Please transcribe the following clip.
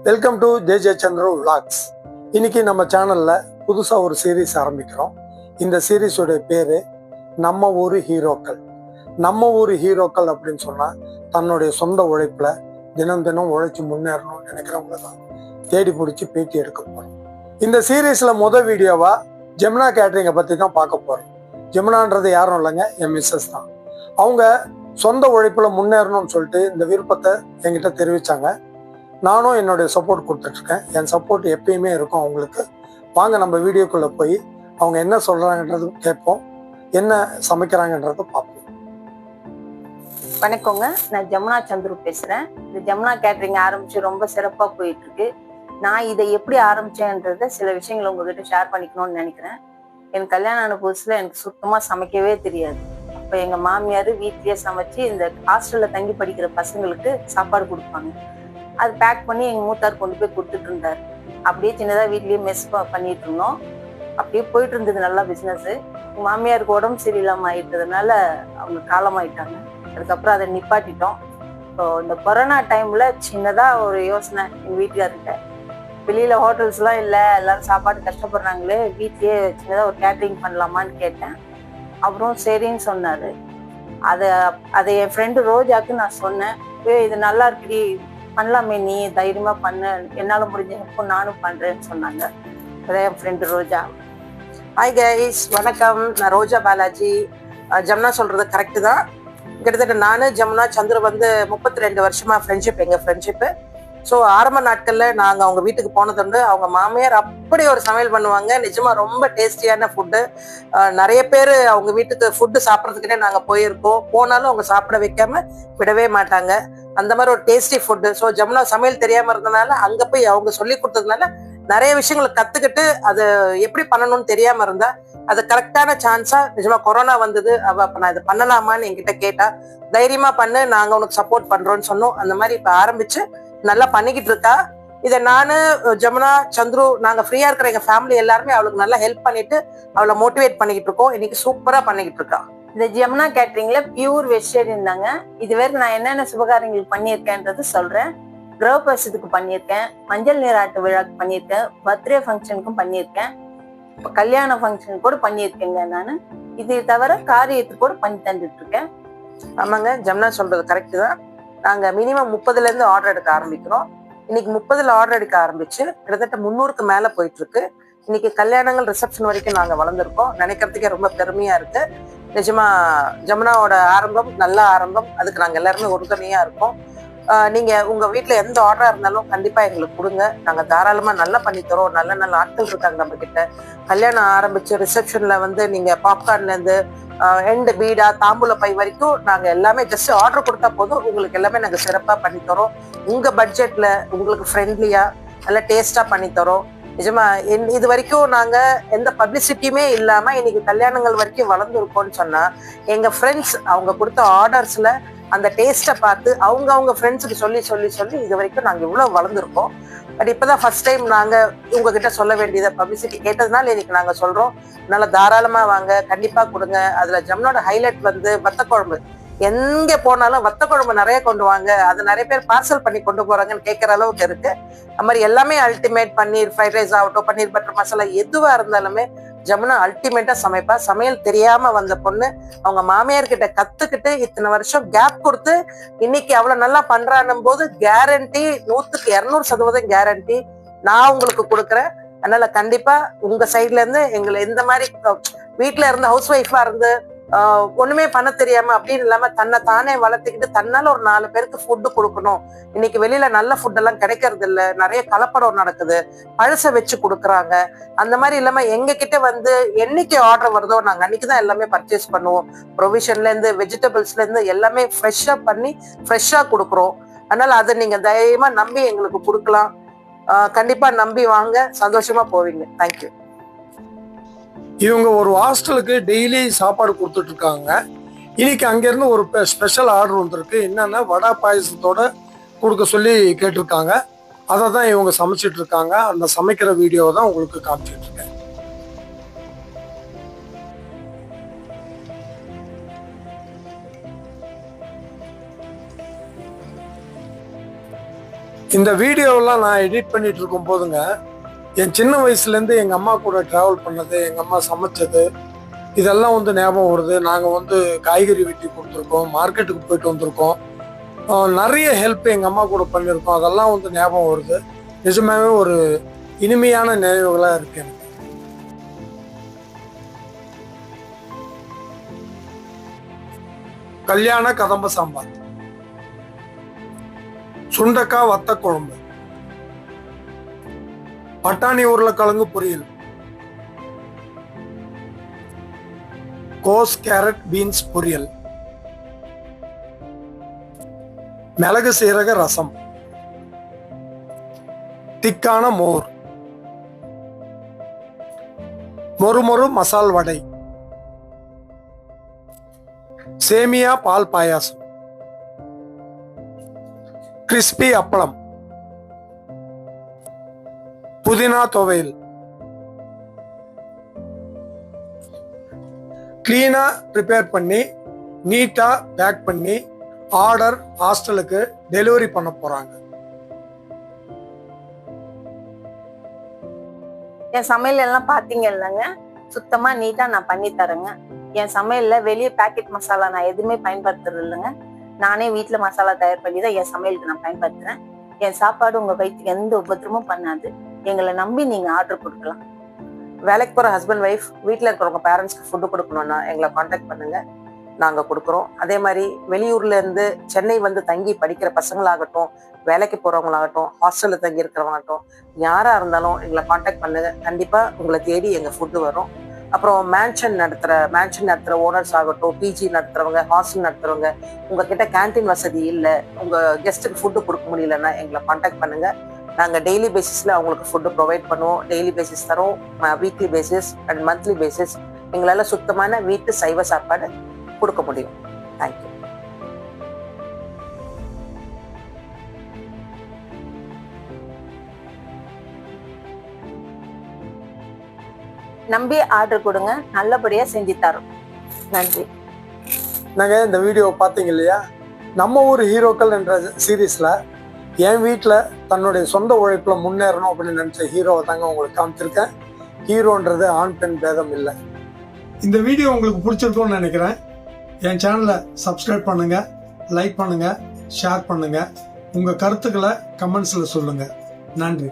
Welcome to J Chandra vlogs. இன்னைக்கு நம்ம சேனல்ல புதுசா ஒரு சீரீஸ் ஆரம்பிக்கிறோம். இந்த சீரீஸோட பேரு நம்ம ஊர் ஹீரோக்கள். நம்ம ஊர் ஹீரோக்கள் அப்படின்னு சொன்னா தன்னுடைய சொந்த உழைப்புல தினம் தினம் உழைச்சு முன்னேறணும்னு நினைக்கிறவங்க தான் தேடி பிடிச்சி பேட்டி எடுக்க போறோம். இந்த சீரீஸ்ல முதல் வீடியோவா ஜெமுனா கேட்டரிங்கை பத்தி தான் பார்க்க போறோம். ஜெமுனான்றது யாரும் இல்லைங்க, என் மிஸ்ஸஸ் தான். அவங்க சொந்த உழைப்புல முன்னேறணும்னு சொல்லிட்டு இந்த விருப்பத்தை என்கிட்ட தெரிவிச்சாங்க. நானும் என்னுடைய சப்போர்ட் கொடுத்துட்ருக்கேன். என் சப்போர்ட் எப்பயுமே இருக்கும் அவங்களுக்கு. வாங்க நம்ம வீடியோக்குள்ளே போய் அவங்க என்ன சொல்கிறாங்கன்றது கேட்போம், என்ன சமைக்கிறாங்கன்றதை பார்ப்போம். வணக்கங்க, நான் ஜெமுனா சந்துரு பேசுகிறேன். இந்த ஜெமுனா கேட்டரிங் ஆரம்பித்து ரொம்ப சிறப்பாக போயிட்டுருக்கு. நான் இதை எப்படி ஆரம்பித்தேன்றத சில விஷயங்களை உங்ககிட்ட ஷேர் பண்ணிக்கணும்னு நினைக்கிறேன். எனக்கு கல்யாணம் ஆன புதுசில் எனக்கு சுத்தமாக சமைக்கவே தெரியாது. அப்போ எங்கள் மாமியார் வீட்லேயே சமைச்சு இந்த ஹாஸ்டலில் தங்கி படிக்கிற பசங்களுக்கு சாப்பாடு கொடுப்பாங்க. அது பேக் பண்ணி எங்கள் மூத்தார் கொண்டு போய் கொடுத்துட்டு இருந்தார். அப்படியே சின்னதாக வீட்லேயே மெஸ் பண்ணிட்டு இருந்தோம். அப்படியே போயிட்டு இருந்தது நல்லா பிஸ்னஸ்ஸு. எங்கள் மாமியாருக்கு உடம்பு சரியில்லாமல் ஆயிட்டதுனால அவங்க காலமாயிட்டாங்க. அதுக்கப்புறம் அதை நிப்பாட்டிட்டோம். இப்போ இந்த கொரோனா டைமில் சின்னதாக ஒரு யோசனை எங்கள் வீட்டுக்கார்கிட்ட, வெளியில் ஹோட்டல்ஸ்லாம் இல்லை, எல்லோரும் சாப்பாடு கஷ்டப்படுறாங்களே, வீட்லேயே சின்னதாக ஒரு கேட்ரிங் பண்ணலாமான்னு கேட்டேன். அப்புறம் சரின்னு சொன்னார். அதை என் ஃப்ரெண்டு ரோஜாவுக்கு நான் சொன்னேன், இது நல்லா இருக்குடி, பண்ணலாமே, நீ தைரியமாக பண்ண, என்னால் முடிஞ்ச ஹெல்ப் நானும் பண்ணுறேன்னு சொன்னாங்க. அதான் என் ஃப்ரெண்டு ரோஜா. ஹாய் கைஸ், வணக்கம். நான் ரோஜா பாலாஜி. ஜமுனா சொல்கிறது கரெக்டு தான். கிட்டத்தட்ட நான் ஜமுனா சந்திர 32 வருஷமாக ஃப்ரெண்ட்ஷிப், எங்கள் ஃப்ரெண்ட்ஷிப்பு. ஸோ ஆரம்ப நாட்களில் நாங்கள் அவங்க வீட்டுக்கு போனதுண்டு. அவங்க மாமியார் அப்படி ஒரு சமையல் பண்ணுவாங்க, நிஜமாக ரொம்ப டேஸ்டியான ஃபுட்டு. நிறைய பேர் அவங்க வீட்டுக்கு ஃபுட்டு சாப்பிட்றதுக்கிட்டே நாங்கள் போயிருக்கோம். போனாலும் அவங்க சாப்பிட வைக்காம விடவே மாட்டாங்க. அந்த மாதிரி ஒரு டேஸ்டி ஃபுட்டு. ஸோ ஜமுனா சமையல் தெரியாமல் இருந்ததுனால அங்கே போய் அவங்க சொல்லி கொடுத்ததுனால நிறைய விஷயங்களை கற்றுக்கிட்டு அது எப்படி பண்ணணும்னு தெரியாமல் இருந்தா அது கரெக்டான சான்ஸாக நிஜமாக கொரோனா வந்தது. அப்போ நான் இதை பண்ணலாமான்னு என்கிட்ட கேட்டா, தைரியமாக பண்ணு, நாங்கள் உனக்கு சப்போர்ட் பண்ணுறோன்னு சொன்னோம். அந்த மாதிரி இப்போ ஆரம்பிச்சு நல்லா பண்ணிக்கிட்டு இருக்கா. இதை நான் ஜமுனா சந்துரு நாங்கள் ஃப்ரீயாக இருக்கிற எங்கள் ஃபேமிலி எல்லாருமே அவளுக்கு நல்லா ஹெல்ப் பண்ணிட்டு அவளை மோட்டிவேட் பண்ணிக்கிட்டு இருக்கோம். இன்னைக்கு சூப்பராக பண்ணிக்கிட்டு இருக்கா. இந்த ஜெமுனா கேட்டரிங்ல பியூர் வெஜிடேரியன் தாங்க. இது வரைக்கும் நான் என்னென்ன சுபகாரியங்களுக்கு பண்ணியிருக்கேன்றது சொல்றேன். கிரகப்பிரவேசத்துக்கு பண்ணியிருக்கேன், மஞ்சள் நீராட்டு விழாக்கு பண்ணியிருக்கேன், பர்த்டே ஃபங்க்ஷனுக்கும் பண்ணியிருக்கேன், இப்போ கல்யாண ஃபங்க்ஷனுக்கு கூட பண்ணியிருக்கேங்க. நான் இது தவிர காரியத்துக்கு கூட பண்ணி தந்துட்டு இருக்கேன். ஆமாங்க, ஜமுனா சொல்றது கரெக்டு தான். நாங்கள் மினிமம் 30லேருந்து ஆர்டர் எடுக்க ஆரம்பிக்கிறோம். இன்னைக்கு 30 ஆர்டர் எடுக்க ஆரம்பிச்சு கிட்டத்தட்ட 300க்கு மேலே போயிட்டு இருக்கு. இன்னைக்கு கல்யாணங்கள், ரிசப்ஷன் வரைக்கும் நாங்கள் வளர்ந்துருக்கோம். நினைக்கிறதுக்கே ரொம்ப பெருமையா இருக்கு. நிஜமா ஜமுனாவோட ஆரம்பம் நல்ல ஆரம்பம். அதுக்கு நாங்கள் எல்லாருமே உறுதுணையா இருக்கோம். நீங்க உங்க வீட்டுல எந்த ஆர்டரா இருந்தாலும் கண்டிப்பா எங்களுக்கு கொடுங்க. நாங்க தாராளமா நல்லா பண்ணி தரோம். நல்ல நல்ல ஆட்கள் இருக்காங்க நம்ம கிட்ட. கல்யாணம் ஆரம்பிச்சு ரிசப்ஷன்ல நீங்க பாப்கார்ன்ல இருந்து எண்டு பீடா தாம்பூல பை வரைக்கும் நாங்க எல்லாமே ஜஸ்ட் ஆர்டர் கொடுத்தா போதும், உங்களுக்கு எல்லாமே நாங்க சிறப்பா பண்ணி தரோம். உங்க பட்ஜெட்ல உங்களுக்கு ஃப்ரெண்ட்லியா நல்லா டேஸ்டா பண்ணி தரோம். நிஜமா இது வரைக்கும் நாங்க எந்த பப்ளிசிட்டியுமே இல்லாம இன்னைக்கு கல்யாணங்கள் வரைக்கும் வளர்ந்துருக்கோம்னு சொன்னா எங்க ஃப்ரெண்ட்ஸ் அவங்க கொடுத்த ஆர்டர்ஸ்ல அந்த டேஸ்ட்டை பார்த்து அவங்க ஃப்ரெண்ட்ஸுக்கு சொல்லி சொல்லி சொல்லி இது வரைக்கும் நாங்க இவ்வளவு வளர்ந்துருக்கோம். பட் இப்பதான் ஃபர்ஸ்ட் டைம் நாங்க உங்ககிட்ட சொல்ல வேண்டியதை பப்ளிசிட்டி கேட்டதுனால இன்னைக்கு நாங்க சொல்றோம். அதனால தாராளமா வாங்க, கண்டிப்பா கொடுங்க. அதுல ஜமுனோட ஹைலைட் வத்த குழம்பு. எங்க போனாலும் வத்த குழம்பு நிறைய கொண்டு வாங்க, அது நிறைய பேர் பார்சல் பண்ணி கொண்டு போறாங்கன்னு கேட்கற அளவுக்கு இருக்கு. அது மாதிரி எல்லாமே அல்டிமேட். பன்னீர் ஃப்ரைட் ரைஸ் ஆகட்டும், பன்னீர் பட்டர் மசாலா, எதுவா இருந்தாலுமே ஜமுனா அல்டிமேட்டா சமைப்பா. சமையல் தெரியாம வந்த பொண்ணு அவங்க மாமியார் கிட்ட கத்துக்கிட்டு இத்தனை வருஷம் கேப் கொடுத்து இன்னைக்கு அவ்வளவு நல்லா பண்றான்னும் போது கேரண்டி 100க்கு 200% கேரண்டி நான் உங்களுக்கு கொடுக்குறேன். அதனால கண்டிப்பா உங்க சைட்ல இருந்து எங்களை இந்த மாதிரி வீட்டுல இருந்து ஹவுஸ் ஒய்ஃபா இருந்து ஒண்ணுமே பண்ண தெரியாம அப்படின்னு இல்லாம தன்னை தானே வளர்த்துக்கிட்டு தன்னால ஒரு 4 பேருக்கு ஃபுட்டு கொடுக்கணும். இன்னைக்கு வெளியில நல்ல ஃபுட் எல்லாம் கிடைக்கிறது இல்ல, நிறைய கலப்படம் நடக்குது, பழச வச்சு கொடுக்குறாங்க. அந்த மாதிரி இல்லாம எங்க கிட்ட என்னைக்கு ஆர்டர் வருதோ நாங்க அன்னைக்குதான் எல்லாமே பர்ச்சேஸ் பண்ணுவோம். ப்ரொவிஷன்ல இருந்து வெஜிடபிள்ஸ்ல இருந்து எல்லாமே ஃப்ரெஷ்ஷா பண்ணி ஃப்ரெஷ்ஷா கொடுக்குறோம். அதனால அதை நீங்க தைரியமா நம்பி எங்களுக்கு கொடுக்கலாம். கண்டிப்பா நம்பி வாங்க, சந்தோஷமா போவீங்க. தேங்க்யூ. இவங்க ஒரு ஹாஸ்டலுக்கு டெய்லி சாப்பாடு கொடுத்துட்டு இருக்காங்க. இன்னைக்கு அங்கேருந்து ஒரு ஸ்பெஷல் ஆர்டர் வந்திருக்கு. என்னன்னா வடை பாயசத்தோட கொடுக்க சொல்லி கேட்டிருக்காங்க. அதை தான் இவங்க சமைச்சிட்டு இருக்காங்க. அந்த சமைக்கிற வீடியோ தான் உங்களுக்கு காமிச்சிட்டு இருக்கேன். இந்த வீடியோவெல்லாம் நான் எடிட் பண்ணிட்டு இருக்கும் போதுங்க என் சின்ன வயசுலேருந்து எங்கள் அம்மா கூட ட்ராவல் பண்ணது, எங்கள் அம்மா சமைச்சது இதெல்லாம் வந்து ஞாபகம் வருது. நாங்கள் வந்து காய்கறி வெட்டி கொடுத்துருக்கோம், மார்க்கெட்டுக்கு போயிட்டு வந்திருக்கோம், நிறைய ஹெல்ப் எங்கள் அம்மா கூட பண்ணியிருக்கோம். அதெல்லாம் வந்து ஞாபகம் வருது. நிஜமாவே ஒரு இனிமையான நினைவுகளாக இருக்கு எனக்கு. கல்யாண கதம்ப சாம்பார், சுண்டக்காய் வத்த குழம்பு, பட்டாணி உருளைக்கிழங்கு பொரியல், கோஸ் கேரட் பீன்ஸ் பொரியல், மிளகு சீரக ரசம், திக்கான மோர், மொறு மசால் வடை, சேமியா பால் பாயாசம், கிறிஸ்பி அப்பளம், புதினா துவையல், கிளீனா ப்ரிப்பேர் பண்ணி நீட்டா பேக் பண்ணி ஆர்டர் ஹாஸ்டலுக்கு டெலிவரி பண்ண போறாங்க. என் சமையல் எல்லாம் பாத்தீங்க இல்லைங்க, சுத்தமா நீட்டா நான் பண்ணி தரேங்க. என் சமையல்ல வெளியே பேக்கெட் மசாலா நான் எதுவுமே பயன்படுத்துறது இல்லைங்க. நானே வீட்டுல மசாலா தயார் பண்ணி தான் என் சமையலுக்கு நான் பயன்படுத்துறேன். என் சாப்பாடு உங்க வயிற்றுக்கு எந்த உபத்திரமும் பண்ணாது. எங்களை நம்பி நீங்க ஆர்டர் கொடுக்கலாம். வேலைக்கு போற ஹஸ்பண்ட் ஒய்ஃப் வீட்டில் இருக்கிறவங்க பேரண்ட்ஸ்க்கு ஃபுட்டு கொடுக்கணும்னா எங்களை காண்டாக்ட் பண்ணுங்க, நாங்க கொடுக்குறோம். அதே மாதிரி வெளியூர்ல இருந்து சென்னை வந்து தங்கி படிக்கிற பசங்களாகட்டும், வேலைக்கு போறவங்களாகட்டும், ஹாஸ்டல்ல தங்கி இருக்கிறவங்களாகட்டும், யாரா இருந்தாலும் எங்களை காண்டாக்ட் பண்ணுங்க. கண்டிப்பா உங்களை தேடி எங்க ஃபுட்டு வரும். அப்புறம் மேன்ஷன் நடத்துற ஓனர்ஸ் ஆகட்டும், பிஜி நடத்துறவங்க, ஹாஸ்டல் நடத்துறவங்க, உங்ககிட்ட கேன்டீன் வசதி இல்லை, உங்க கெஸ்ட்டுக்கு ஃபுட்டு கொடுக்க முடியலன்னா எங்களை காண்டாக்ட் பண்ணுங்க. நாங்கள் டெய்லி பேசிஸில் அவங்களுக்கு ஃபுட்டு ப்ரொவைட் பண்ணுவோம். டெய்லி பேசிஸ் தரோம், weekly basis and monthly basis. எங்களால் சுத்தமான வீட்டு சைவ சாப்பாடு கொடுக்க முடியும். தேங்க்யூ. நம்பி ஆர்டர் கொடுங்க, நல்லபடியா செஞ்சு தரோம். நன்றி. நாங்கள் இந்த வீடியோ பார்த்தீங்க இல்லையா, நம்ம ஊர் ஹீரோக்கள் என்ற சீரீஸில் என் வீட்டில் தன்னுடைய சொந்த உழைப்பில் முன்னேறணும் அப்படின்னு நினச்ச ஹீரோவை தாங்க உங்களுக்கு காமிச்சிருக்கேன். ஹீரோன்றது ஆண் பெண் பேதம் இல்லை. இந்த வீடியோ உங்களுக்கு பிடிச்சிருக்கும்னு நினைக்கிறேன். என் சேனலை சப்ஸ்கிரைப் பண்ணுங்க, லைக் பண்ணுங்க, ஷேர் பண்ணுங்க. உங்கள் கருத்துக்களை கமெண்ட்ஸில் சொல்லுங்க. நன்றி.